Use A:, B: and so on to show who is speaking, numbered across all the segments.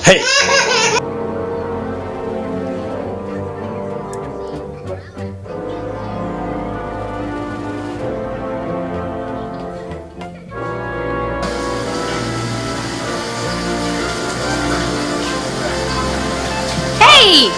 A: Hey!
B: Hey!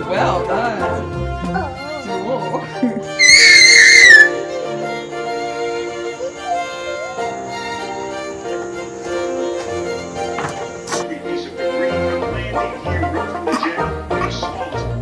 C: Well done. Cool.
D: Piece of debris from landing gear ripped from the jet. The smallest.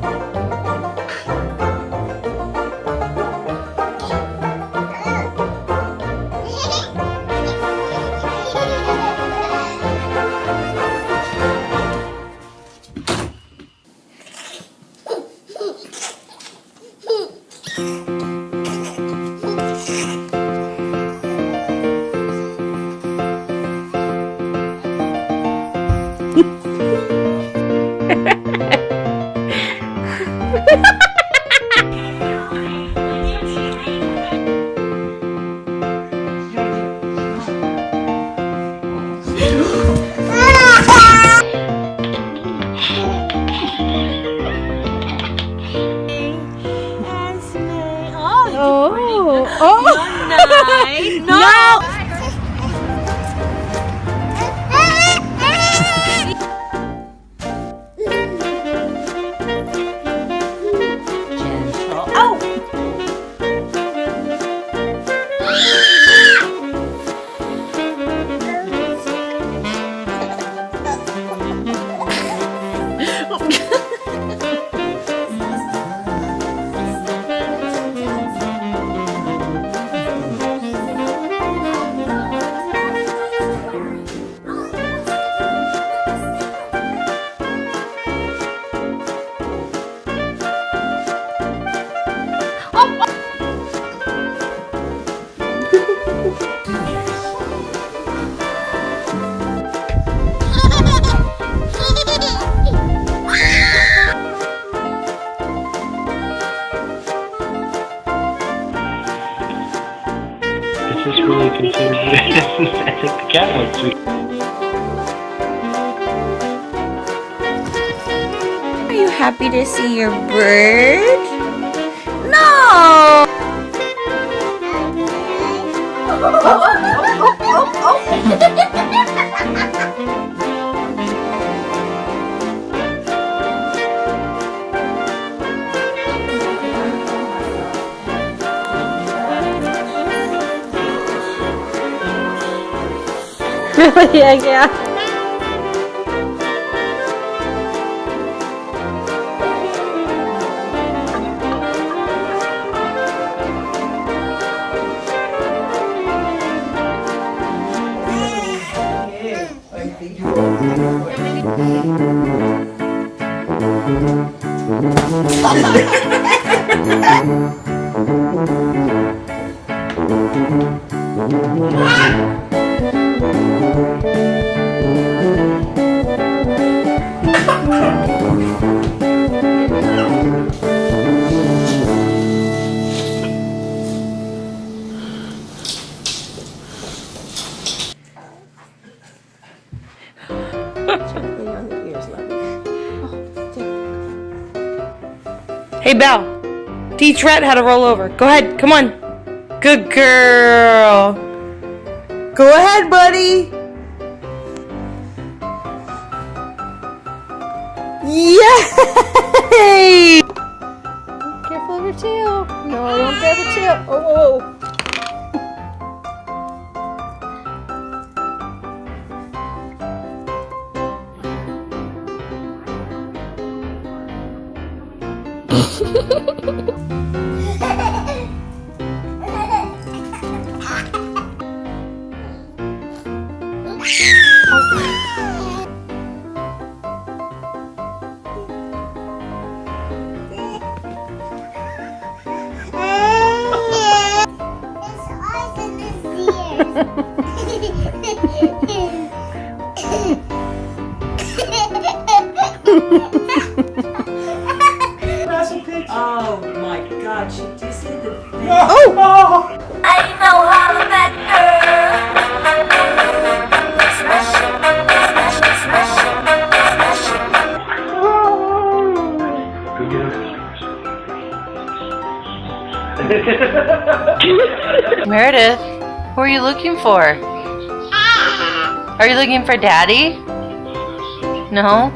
B: Nice. No! Gentle. Oh!
A: Is this really considered? I think the cat went sweet.
B: Are you happy to see your bird? No! Yeah. Hey, Belle. Teach Rhett how to roll over. Go ahead. Come on. Good girl. Go ahead, buddy. Yay! Careful of your tail. No, don't grab her tail. Oh.
C: Oh my god, do you see the thing?
B: Oh!
E: I know how to that girl. Smash it, smash it, smash it, smash it.
F: Meredith, who are you looking for? Are you looking for Daddy? No?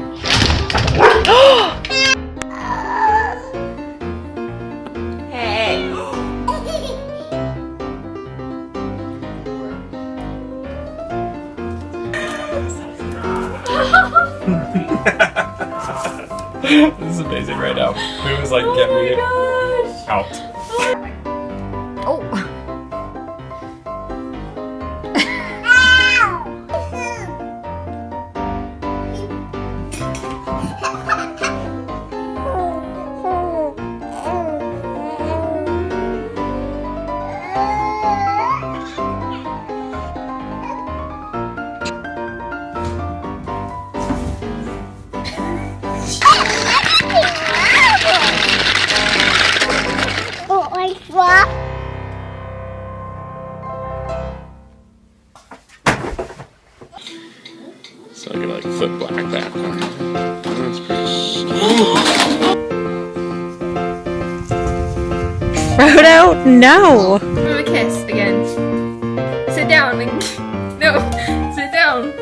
C: Hey.
G: This is amazing right now. It was like, get me out. So I can like flip black back. That's pretty
B: Frodo, no!
H: Give him a kiss again. Sit down. No, sit down.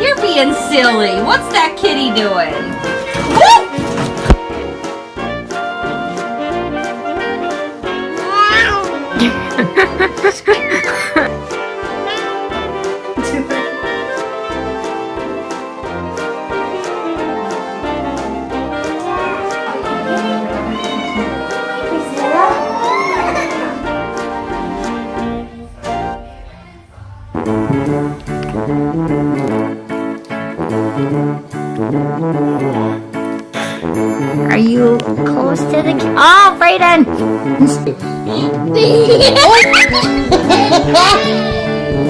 I: You're being silly. What's that kitty doing?
E: Are you close to the Oh, Brayden!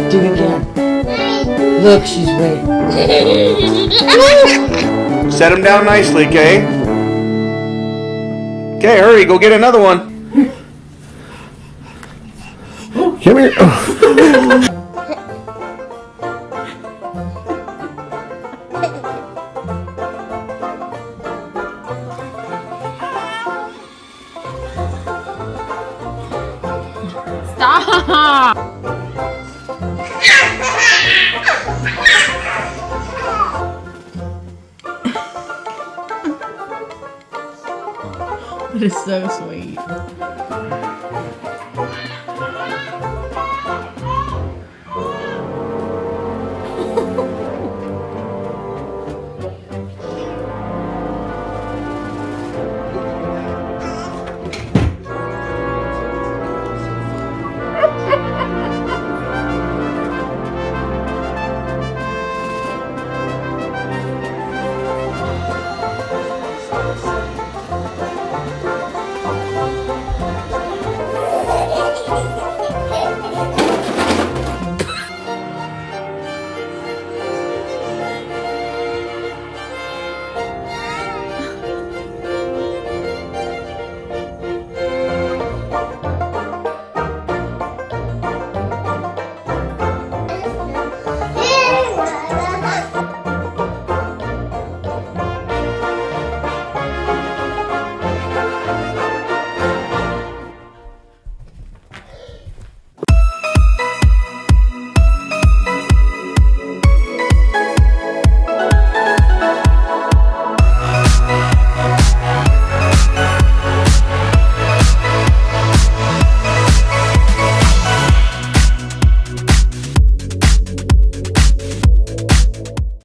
C: Do it again. Look, she's waiting.
J: Set him down nicely, Kay. Okay, hurry, go get another one. Come here.
I: Stop!
B: That is so sweet.